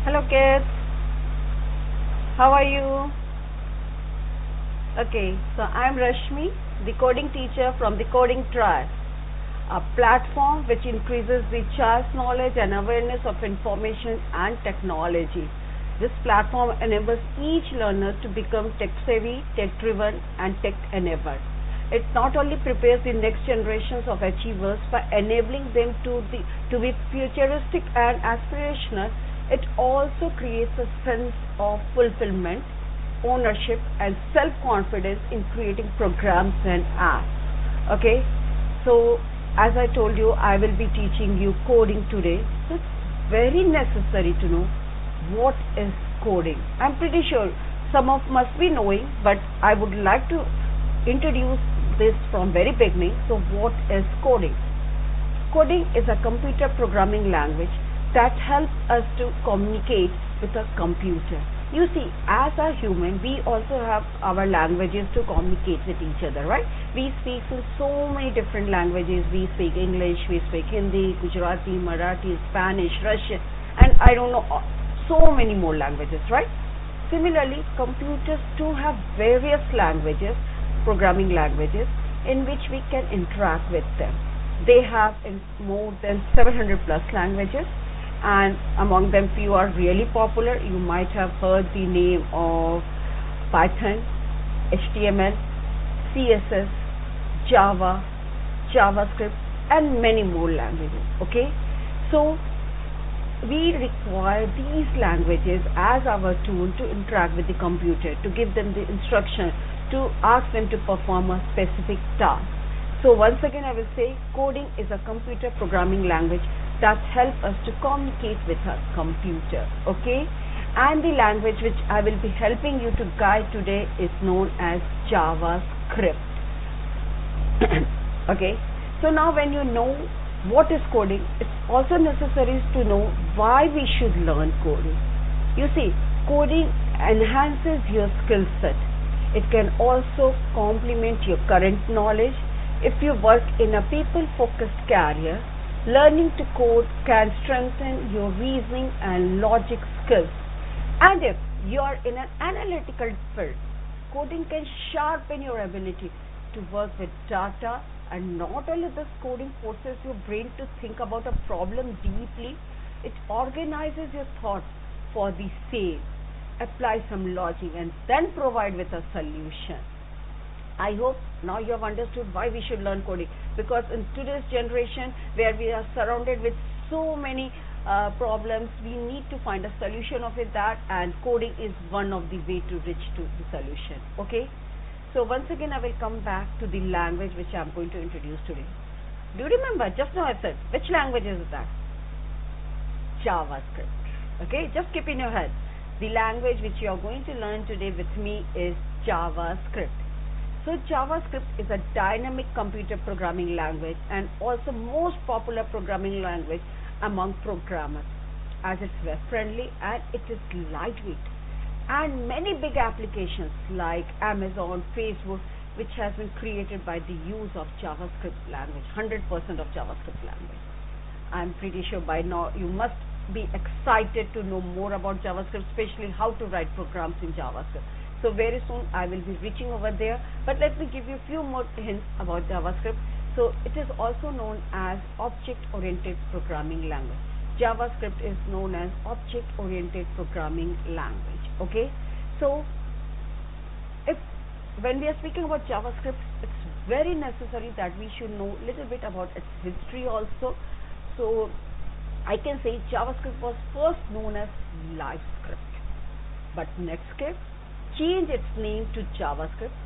Hello kids, how are you? Okay, so I'm Rashmi, the coding teacher from the Coding Tribe, a platform which increases the child's knowledge and awareness of information and technology. This platform enables each learner to become tech-savvy, tech-driven and tech-enabled. It not only prepares the next generations of achievers by enabling them to be futuristic and aspirational, it also creates a sense of fulfillment, ownership and self-confidence in creating programs and apps. Okay, so as I told you, I will be teaching you coding today. So it's very necessary to know what is coding. I'm pretty sure some of must be knowing, but I would like to introduce this from very beginning. So what is coding? Coding is a computer programming language that helps us to communicate with a computer. You see, as a human, we also have our languages to communicate with each other, right? We speak in so many different languages. We speak English, we speak Hindi, Gujarati, Marathi, Spanish, Russian, and I don't know, so many more languages, right? Similarly, computers too have various languages, programming languages, in which we can interact with them. They have more than 700 plus languages, and among them few are really popular. You might have heard the name of Python, HTML, CSS, Java, JavaScript and many more languages. Okay, so we require these languages as our tool to interact with the computer, to give them the instruction, to ask them to perform a specific task. So once again I will say, coding is a computer programming language that helps us to communicate with a computer. Okay, and the language which I will be helping you to guide today is known as JavaScript. Okay, so now when you know what is coding, it's also necessary to know why we should learn coding. You see, coding enhances your skill set. It can also complement your current knowledge. If you work in a people-focused career, learning to code can strengthen your reasoning and logic skills. And if you are in an analytical field, coding can sharpen your ability to work with data. And not only this, coding forces your brain to think about a problem deeply, it organizes your thoughts for the same, apply some logic and then provide with a solution. I hope now you have understood why we should learn coding, because in today's generation where we are surrounded with so many problems, we need to find a solution of it, and coding is one of the way to reach to the solution. Okay, so once again I will come back to the language which I am going to introduce today. Do you remember just now I said which language is that? JavaScript. Okay, just keep in your head, the language which you are going to learn today with me is JavaScript. So JavaScript is a dynamic computer programming language and also most popular programming language among programmers, as it's web friendly and it is lightweight. And many big applications like Amazon, Facebook, which has been created by the use of JavaScript language, 100% of JavaScript language. I'm pretty sure by now you must be excited to know more about JavaScript, especially how to write programs in JavaScript. So very soon I will be reaching over there. But let me give you a few more hints about JavaScript. So it is also known as object-oriented programming language. JavaScript is known as object-oriented programming language. Okay, so when we are speaking about JavaScript, it's very necessary that we should know a little bit about its history also. So I can say JavaScript was first known as LiveScript, but Netscape changed its name to JavaScript,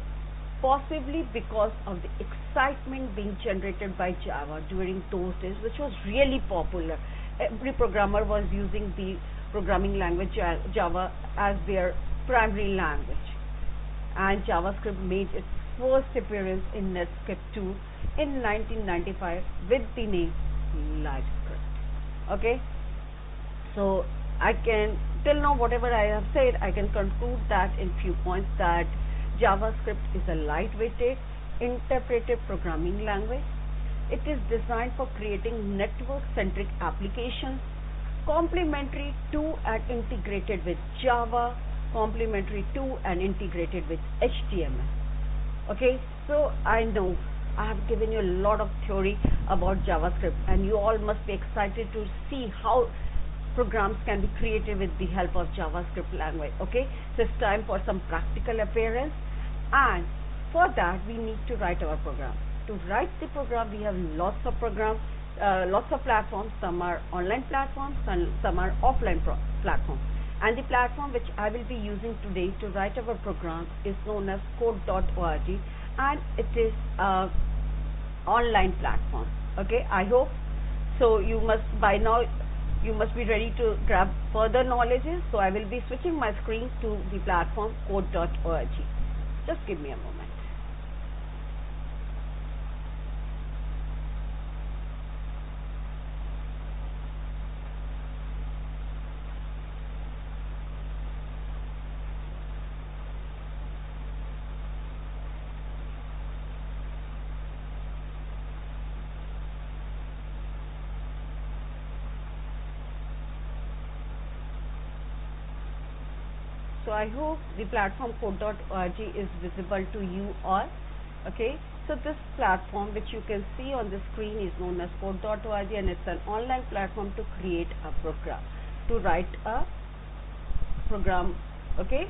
possibly because of the excitement being generated by Java during those days, which was really popular. Every programmer was using the programming language Java as their primary language, and JavaScript made its first appearance in Netscape 2 in 1995 with the name LiveScript. Okay, so I can, till now whatever I have said, I can conclude that in few points, that JavaScript is a lightweighted interpretive programming language. It is designed for creating network-centric applications, complementary to and integrated with Java, complementary to and integrated with HTML. Okay, so I know I have given you a lot of theory about JavaScript, and you all must be excited to see how programs can be created with the help of JavaScript language. Okay, so it's time for some practical appearance, and for that we need to write our program. To write the program, we have lots of programs, lots of platforms. Some are online platforms and some are offline platforms. And the platform which I will be using today to write our program is known as code.org, and it is an online platform. Okay, I hope so. You must by now you must be ready to grab further knowledges. So I will be switching my screen to the platform code.org. Just give me a moment. So I hope the platform code.org is visible to you all. Okay, so this platform which you can see on the screen is known as code.org, and it's an online platform to create a program, to write a program. Okay,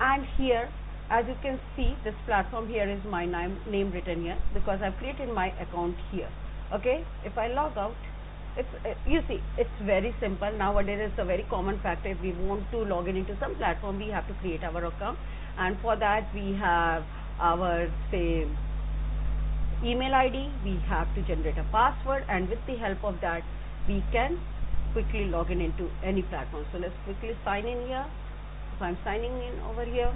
and here, as you can see, this platform here is my name written here because I've created my account here. Okay, if I log out, it's you see, it's very simple. Nowadays it's a very common factor. If we want to log in into some platform, we have to create our account, and for that we have our email ID, we have to generate a password, and with the help of that we can quickly log in into any platform. So let's quickly sign in here. So I'm signing in over here.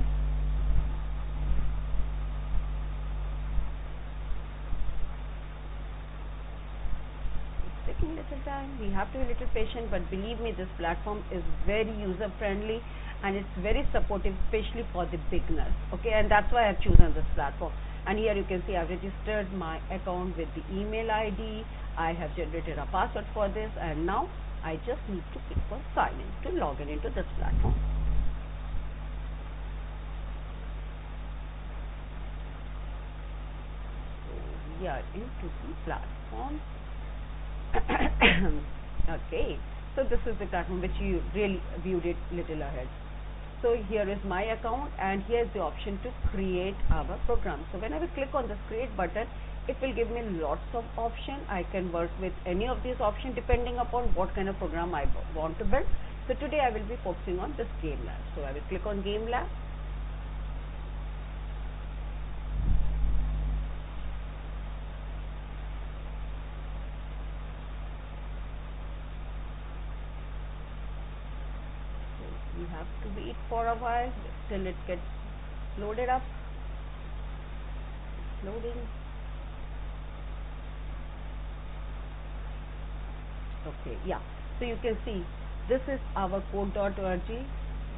Taking little time, we have to be a little patient, but believe me, this platform is very user friendly and it's very supportive, especially for the beginners. Okay, and that's why I've chosen this platform. And here you can see I've registered my account with the email ID. I have generated a password for this, and now I just need to click on sign in to log in into this platform. So we are into the platform. Okay, so this is the platform which you really viewed it little ahead. So here is my account, and here is the option to create our program. So when I will click on this create button, it will give me lots of options. I can work with any of these options depending upon what kind of program I want to build. So today I will be focusing on this game lab. So I will click on game lab. We have to wait for a while till it gets loaded up. It's loading. Okay, yeah. So you can see this is our code.org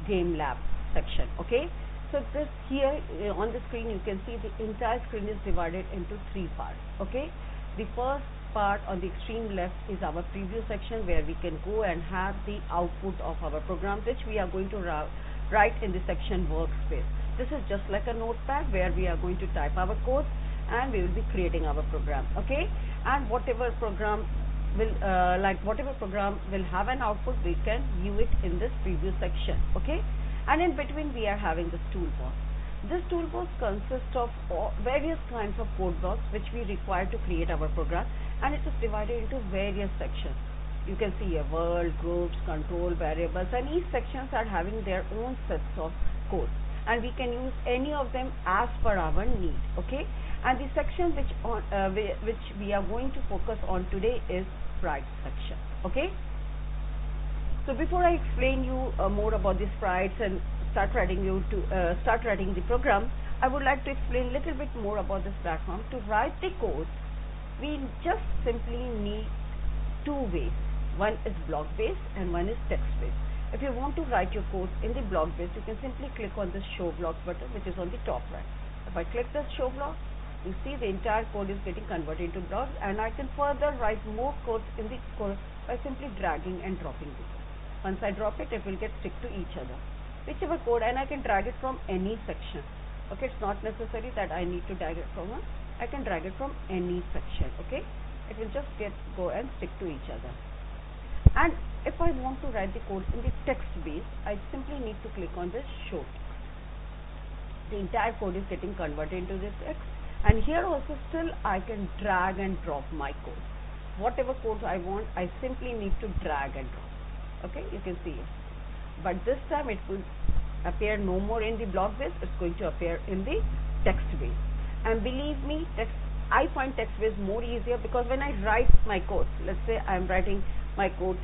game lab section. Okay. So this here on the screen you can see the entire screen is divided into three parts. Okay. The first part on the extreme left is our preview section, where we can go and have the output of our program, which we are going to write in the section workspace. This is just like a notepad where we are going to type our code and we will be creating our program. Okay, and whatever program will have an output, we can view it in this preview section. Okay, and in between we are having this toolbox. This toolbox consists of various kinds of code blocks which we require to create our program, and it is divided into various sections. You can see a world, groups, control, variables, and each sections are having their own sets of code, and we can use any of them as per our need. Okay, and the section which we are going to focus on today is sprite section. Okay, so before I explain you more about the sprites and start writing the program, I would like to explain a little bit more about this platform. To write the code, we just simply need two ways. One is block based and one is text based. If you want to write your code in the block based, you can simply click on this show blocks button, which is on the top right. If I click this show block, you see the entire code is getting converted into blocks, and I can further write more codes in the code by simply dragging and dropping the code. Once I drop it, it will get stick to each other, whichever code, and I can drag it from any section. Okay, it's not necessary that I need to drag it from one. I can drag it from any section. Okay, it will just go and stick to each other. And if I want to write the code in the text base, I simply need to click on this show. The entire code is getting converted into this text, and here also still I can drag and drop my code. Whatever code I want, I simply need to drag and drop. Okay, you can see it. But this time it will appear no more in the block base, it's going to appear in the text base. And believe me, I find text base more easier, because when I write my code, let's say I am writing my code,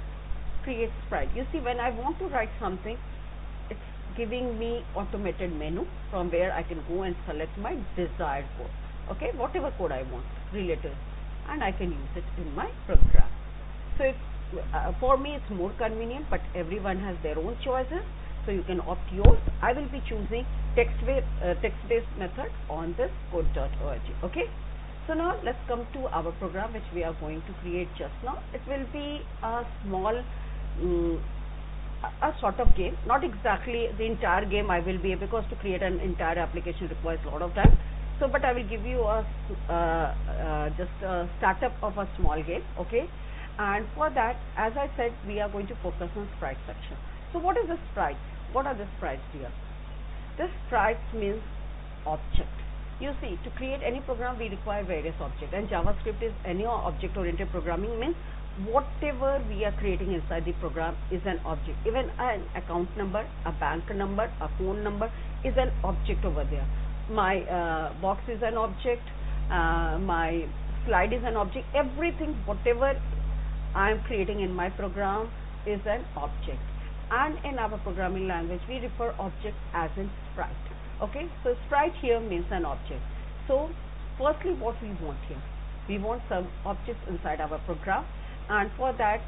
create sprite. You see, when I want to write something, it's giving me automated menu from where I can go and select my desired code. Okay, whatever code I want related, and I can use it in my program. So it's for me it's more convenient, but everyone has their own choices, so you can opt yours. I will be choosing text-based method on this code.org. Okay, so now let's come to our program which we are going to create just now. It will be a small a sort of game, not exactly the entire game I will be, because to create an entire application requires a lot of time. So but I will give you a just a startup of a small game. Okay, and for that, as I said, we are going to focus on sprite section. So what is the sprite? What are the sprites here? This sprites means object. You see, to create any program we require various objects, and JavaScript is any object oriented programming, means whatever we are creating inside the program is an object. Even an account number, a bank number, a phone number is an object over there. My box is an object, my slide is an object. Everything, whatever I am creating in my program is an object. And in our programming language, we refer object as in sprite. Okay, so sprite here means an object. So firstly, what we want here, we want some objects inside our program, and for that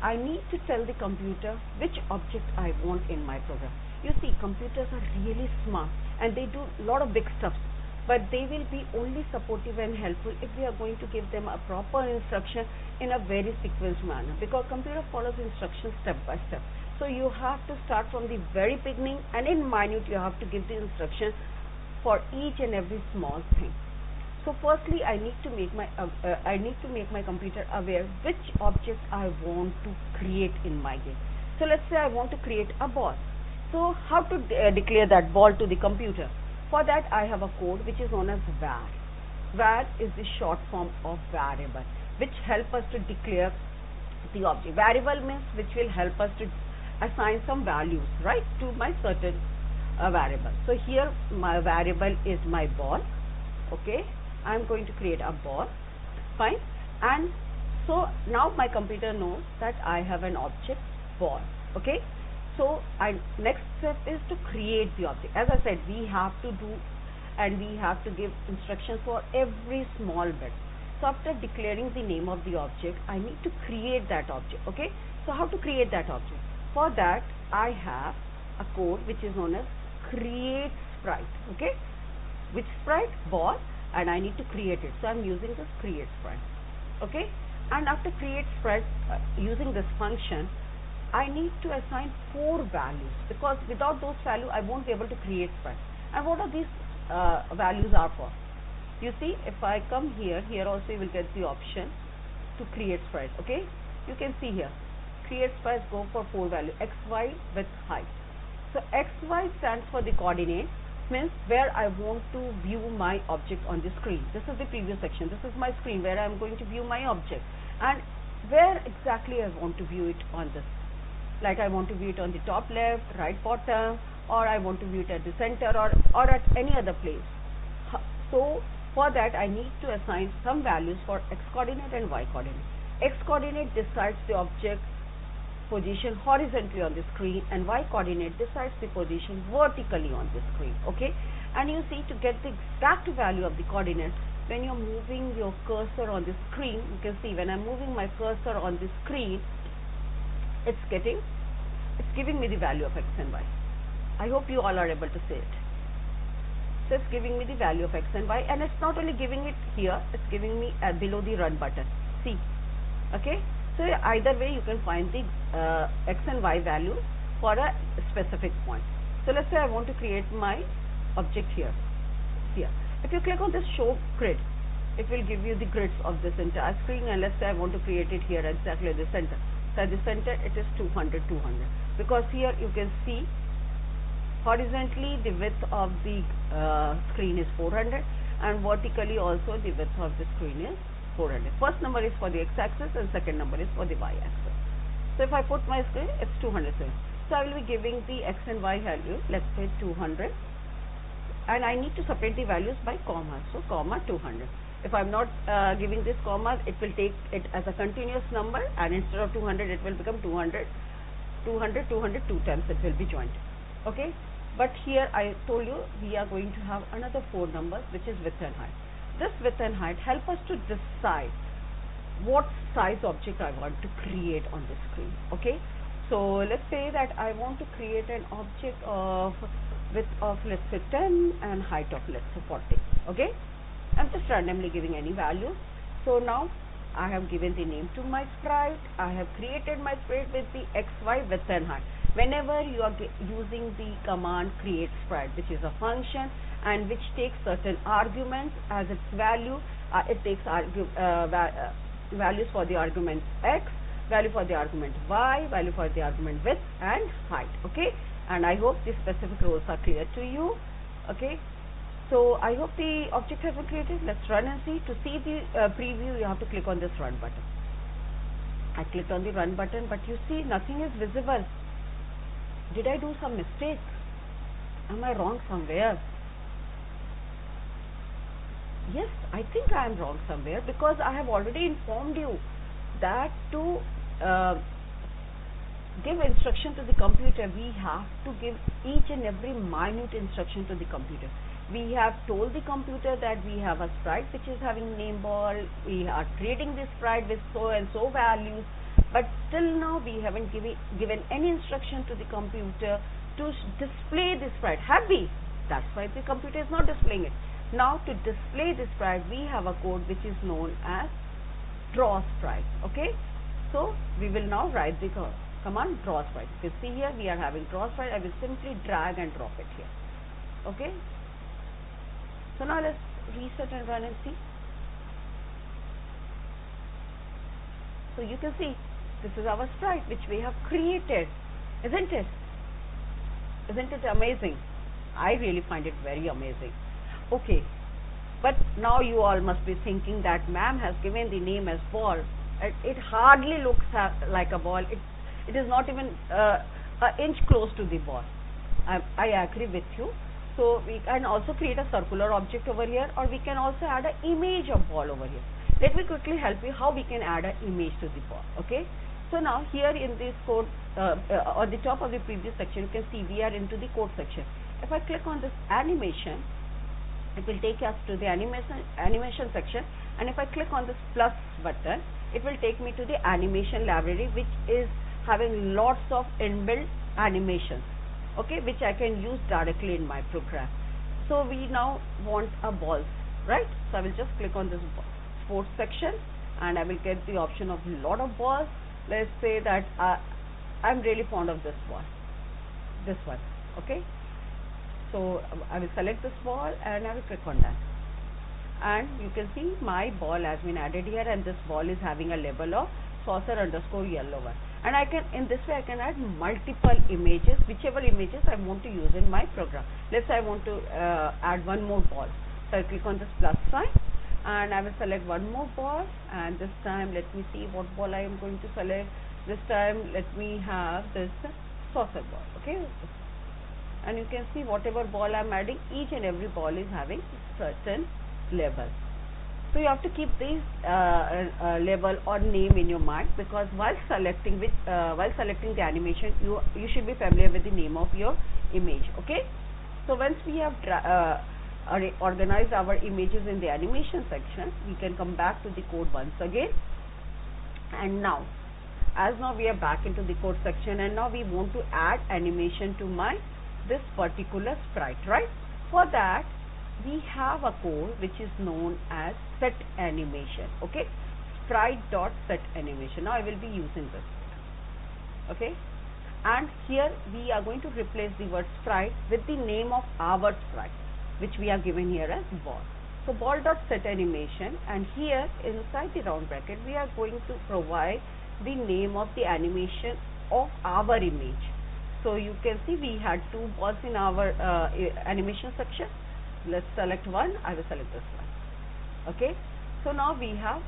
I need to tell the computer which object I want in my program. You see, computers are really smart and they do a lot of big stuff, but they will be only supportive and helpful if we are going to give them a proper instruction in a very sequenced manner, because computer follows instructions step by step. So you have to start from the very beginning, and in minute you have to give the instruction for each and every small thing. So firstly, I need to make my computer aware which object I want to create in my game. So let's say I want to create a ball. So how to declare that ball to the computer? For that I have a code which is known as var. Var is the short form of variable, which help us to declare the object. Variable means which will help us to assign some values, right, to my certain variable. So here my variable is my ball. Okay, I am going to create a ball. Fine. And so now my computer knows that I have an object ball. Okay, so next step is to create the object. As I said, we have to do and we have to give instructions for every small bit. So after declaring the name of the object, I need to create that object. Okay, so how to create that object? For that I have a code which is known as create sprite. Okay, which sprite? Ball, and I need to create it. So I'm using this create sprite. Okay, and after create sprite, using this function, I need to assign 4 values, because without those values I won't be able to create sprite. And what are these values are for? You see, if I come here also you will get the option to create sprite. Okay, you can see here, create sprites, go for 4 value, x, y, with height. So x, y stands for the coordinate, means where I want to view my object on the screen. This is the previous section. This is my screen where I am going to view my object, and where exactly I want to view it on this. Like I want to view it on the top left, right bottom, or I want to view it at the center, or at any other place. So for that I need to assign some values for x coordinate and y coordinate. X coordinate decides the object position horizontally on the screen, and y coordinate decides the position vertically on the screen. Okay, and you see, to get the exact value of the coordinates, when you're moving your cursor on the screen, you can see when I'm moving my cursor on the screen, it's giving me the value of x and y. I hope you all are able to see it. So it's giving me the value of x and y, and it's not only giving it here, it's giving me below the run button. See, okay. So either way you can find the x and y value for a specific point. So let's say I want to create my object here. If you click on this show grid, it will give you the grids of this entire screen, and let's say I want to create it here exactly at the center. So at the center it is 200, because here you can see horizontally the width of the screen is 400, and vertically also the width of the screen is 400. First number is for the x-axis and second number is for the y-axis. So if I put my screen, it's 200. So I will be giving the x and y value, let's say 200, and I need to separate the values by comma. So comma 200. If I'm not giving this comma, it will take it as a continuous number, and instead of 200 it will become 200, 200, 200, 2 times it will be joined. Okay, but here I told you we are going to have another 4 numbers, which is width and height. This width and height help us to decide what size object I want to create on the screen. Okay, so let's say that I want to create an object of width of, let's say, 10 and height of, let's say, 40. Okay, I'm just randomly giving any value. So now I have given the name to my sprite. I have created my sprite with the xy width and height. Whenever you are using the command create sprite, which is a function and which takes certain arguments as its value, it takes values for the argument x, value for the argument y, value for the argument width and height. Okay, and I hope the specific roles are clear to you. Okay, so I hope the object has been created. Let's run and see. To see the preview, you have to click on this run button. I clicked on the run button, but you see nothing is visible. Did I do some mistake? Am I wrong somewhere? Yes, I think I am wrong somewhere, because I have already informed you that to give instruction to the computer, we have to give each and every minute instruction to the computer. We have told the computer that we have a sprite which is having name ball, we are creating this sprite with so and so values, but till now we haven't given any instruction to the computer to display this sprite. Have we? That's why the computer is not displaying it. Now to display this sprite, we have a code which is known as draw sprite. Okay, so we will now write the command draw sprite. You see here we are having draw sprite. I will simply drag and drop it here. Okay, so now let's reset and run and see. So you can see this is our sprite which we have created, isn't it? Isn't it amazing? I really find it very amazing. Okay, but now you all must be thinking that ma'am has given the name as ball. It hardly looks like a ball. It is not even an inch close to the ball. I agree with you. So we can also create a circular object over here, or we can also add an image of ball over here. Let me quickly help you how we can add an image to the ball. Okay, so now here in this code, on the top of the previous section, you can see we are into the code section. If I click on this animation, it will take us to the animation section, and if I click on this plus button, it will take me to the animation library, which is having lots of inbuilt animations, okay, which I can use directly in my program. So we now want a ball, right? So I will just click on this sports section, and I will get the option of lot of balls. Let's say that I'm really fond of this ball, this one. Okay, So I will select this ball and I will click on that, and you can see my ball has been added here, and this ball is having a label of saucer underscore yellow one. And I can, in this way I can add multiple images, whichever images I want to use in my program. Let's say I want to add one more ball, so I click on this plus sign and I will select one more ball, and this time let me see what ball I am going to select. This time let me have this saucer ball. Okay, and you can see whatever ball I am adding, each and every ball is having certain label. So you have to keep this label or name in your mind, because while selecting the animation, you should be familiar with the name of your image. Okay, so once we have organized our images in the animation section, we can come back to the code once again. And now we are back into the code section, and now we want to add animation to this particular sprite, right? For that we have a code which is known as set animation. Okay, sprite.set animation. Now I will be using this. Okay, and here we are going to replace the word sprite with the name of our sprite, which we are given here as ball. So ball.set animation, and here inside the round bracket we are going to provide the name of the animation of our image. So you can see we had two balls in our animation section. Let's select one. I will select this one. Okay, so now we have,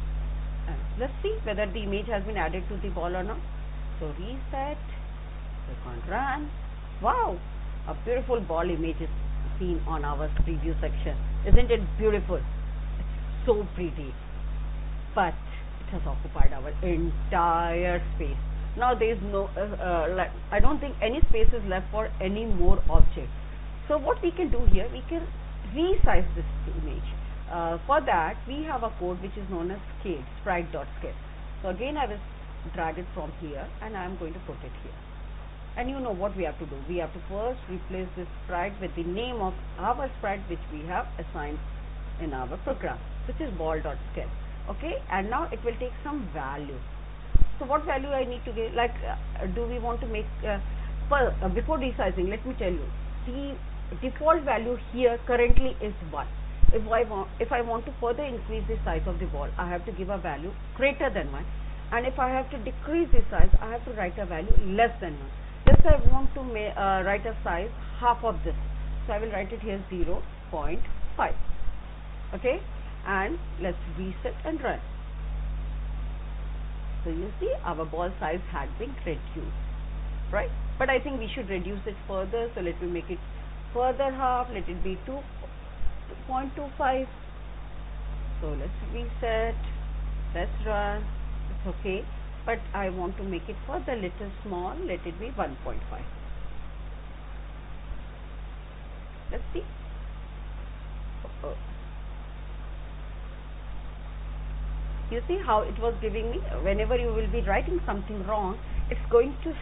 let's see whether the image has been added to the ball or not. So reset, click on run. Wow, a beautiful ball image is seen on our preview section. Isn't it beautiful? It's so pretty, but it has occupied our entire space. Now there is no I don't think any space is left for any more objects. So what we can do here, we can resize this image. For that we have a code which is known as scale, sprite.scale. So again I will drag it from here and I am going to put it here. And you know what we have to do. We have to first replace this sprite with the name of our sprite which we have assigned in our program, which is ball.scale. Okay, and now it will take some value. So what value I need to give? Like do we want to make before resizing, let me tell you, the default value here currently is 1. If I want to further increase the size of the ball, I have to give a value greater than 1, and if I have to decrease the size, I have to write a value less than 1. Let's say I want to write a size half of this, so I will write it here 0.5. Okay, and let's reset and run. So you see our ball size had been reduced, right? But I think we should reduce it further, so let me make it further half. Let it be 2.25. So let's reset, let's run. It's okay, but I want to make it further little small. Let it be 1.5. Let's see. You see how it was giving me, whenever you will be writing something wrong, it's going to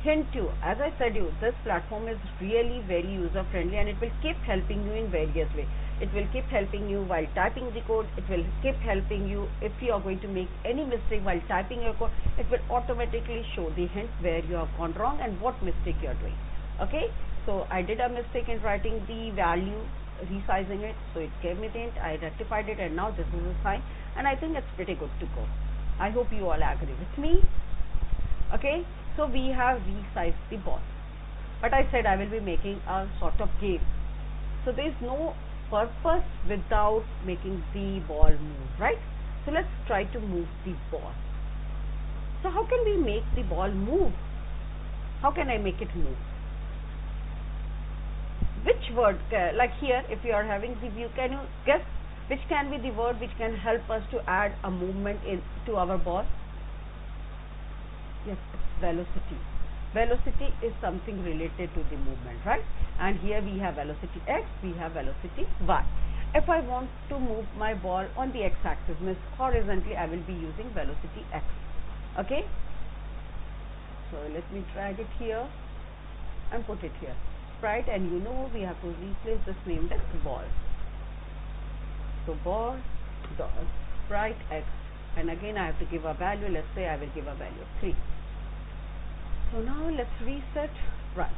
hint you. As I said you, this platform is really very user friendly, and it will keep helping you in various ways. It will keep helping you while typing the code. It will keep helping you if you are going to make any mistake while typing your code. It will automatically show the hint where you have gone wrong and what mistake you are doing. Okay, so I did a mistake in writing the value, resizing it, so it gave me the hint. I rectified it, and now this is a sign, and I think it's pretty good to go. I hope you all agree with me. Okay, so we have resized the ball, but I said I will be making a sort of game, so there is no purpose without making the ball move, right? So let's try to move the ball. So how can we make the ball move? How can I make it move? Which word, like here, if you are having the view, can you guess which can be the word which can help us to add a movement to our ball? Yes, it's velocity. Velocity is something related to the movement, right? And here we have velocity x, we have velocity y. If I want to move my ball on the x-axis, means horizontally, I will be using velocity x. Okay? So let me drag it here and put it here. Sprite, and you know we have to replace this name as ball. So ball dot sprite x, and again I have to give a value. Let's say I will give a value of 3. So now let's reset, run.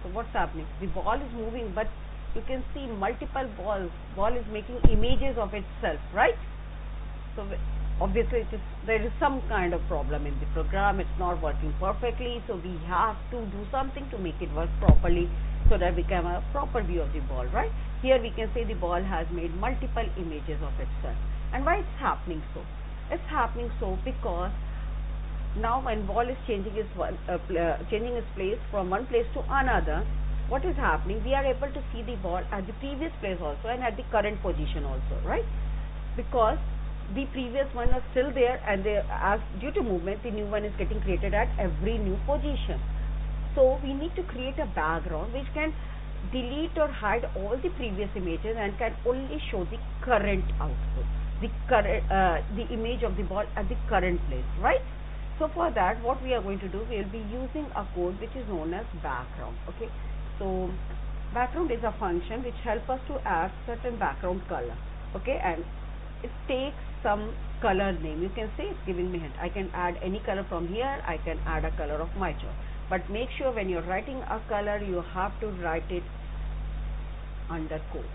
So what's happening? The ball is moving, but you can see multiple balls. Ball is making images of itself, right? So obviously there is some kind of problem in the program. It's not working perfectly, so we have to do something to make it work properly so that we can have a proper view of the ball, right? Here we can say the ball has made multiple images of itself. And why it's happening so? It's happening so because now when ball is changing its place from one place to another, what is happening? We are able to see the ball at the previous place also and at the current position also, right? Because the previous one was still there, and as due to movement, the new one is getting created at every new position. So we need to create a background which can delete or hide all the previous images and can only show the current output, the image of the ball at the current place, right? So for that, what we are going to do, we will be using a code which is known as background. Okay, so background is a function which helps us to add certain background color. Okay, and it takes some color name. You can say it's giving me hint. I can add any color from here. I can add a color of my choice. But make sure when you're writing a color, you have to write it under quotes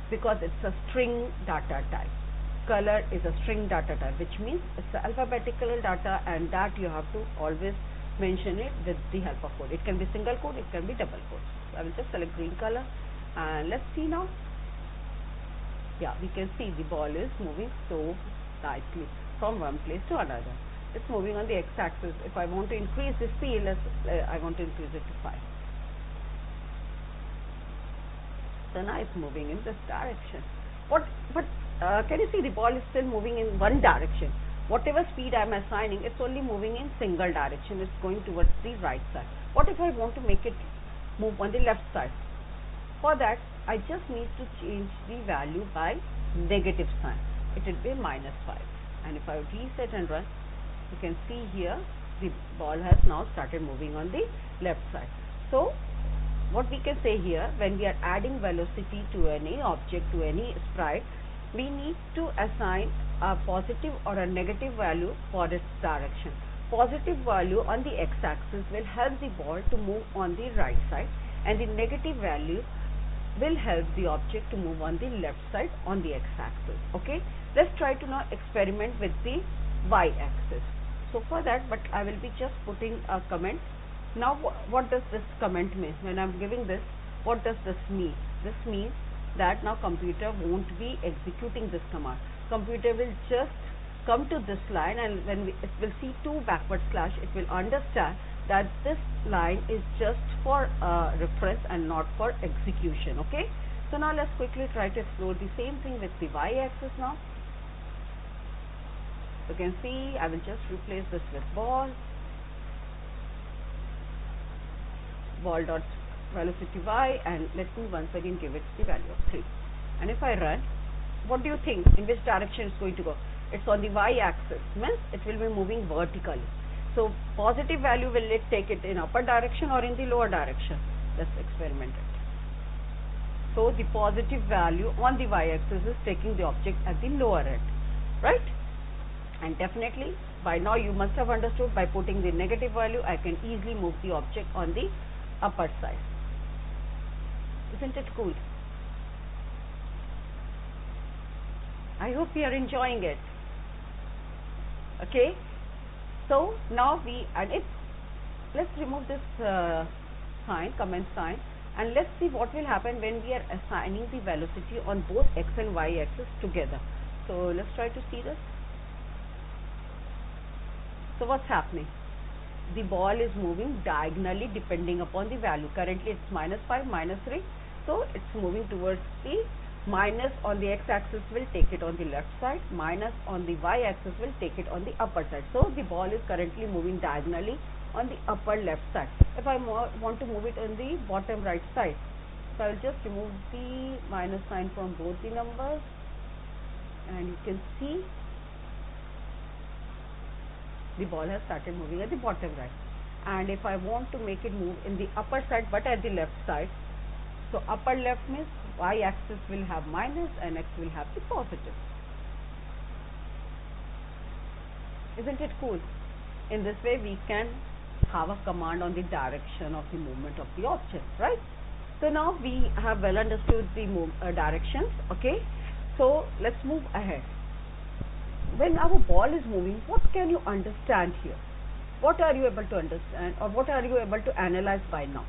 because it's a string data type. Color is a string data type, which means it's alphabetical data, and that you have to always mention it with the help of code. It can be single quote, it can be double quote. So I will just select green color, and let's see now. Yeah, we can see the ball is moving so nicely from one place to another. It's moving on the x-axis. If I want to increase the speed, I want to increase it to 5. So now it's moving in this direction. But can you see the ball is still moving in one direction? Whatever speed I am assigning, it's only moving in single direction. It's going towards the right side. What if I want to make it move on the left side? For that, I just need to change the value by negative sign. It will be -5. And if I reset and run, you can see here the ball has now started moving on the left side. So what we can say here, when we are adding velocity to any object, to any sprite, we need to assign a positive or a negative value for its direction. Positive value on the x-axis will help the ball to move on the right side, and the negative value will help the object to move on the left side on the x-axis. Okay, let's try to now experiment with the y-axis. So for that, but I will be just putting a comment. Now what does this comment mean? When I'm giving this, what does this mean? This means that now computer won't be executing this command. Computer will just come to this line, and when it will see 2 backward slash, it will understand that this line is just for reference and not for execution. Okay, so now let's quickly try to explore the same thing with the y-axis now. You can see I will just replace this with ball dot velocity y, and let me once again give it the value of 3. And if I run, what do you think in which direction it's going to go? It's on the y-axis, means it will be moving vertically. So positive value, will it take it in upper direction or in the lower direction? Let's experiment it. So the positive value on the y-axis is taking the object at the lower end, right? And definitely by now you must have understood, by putting the negative value, I can easily move the object on the upper side. Isn't it cool? I hope you are enjoying it. Okay, so now let's remove this sign, comment sign, and let's see what will happen when we are assigning the velocity on both x and y axis together. So let's try to see this. So what's happening? The ball is moving diagonally depending upon the value. Currently it's -5, -3, so it's moving towards the minus on the x-axis will take it on the left side, minus on the y-axis will take it on the upper side. So the ball is currently moving diagonally on the upper left side. If I want to move it on the bottom right side, so I will just remove the minus sign from both the numbers, and you can see the ball has started moving at the bottom right. And if I want to make it move in the upper side but at the left side, so upper left means y-axis will have minus and x will have the positive. Isn't it cool? In this way we can have a command on the direction of the movement of the object, right? So now we have well understood the directions. Okay, so let's move ahead. When our ball is moving, what can you understand here? What are you able to understand, or what are you able to analyze by now?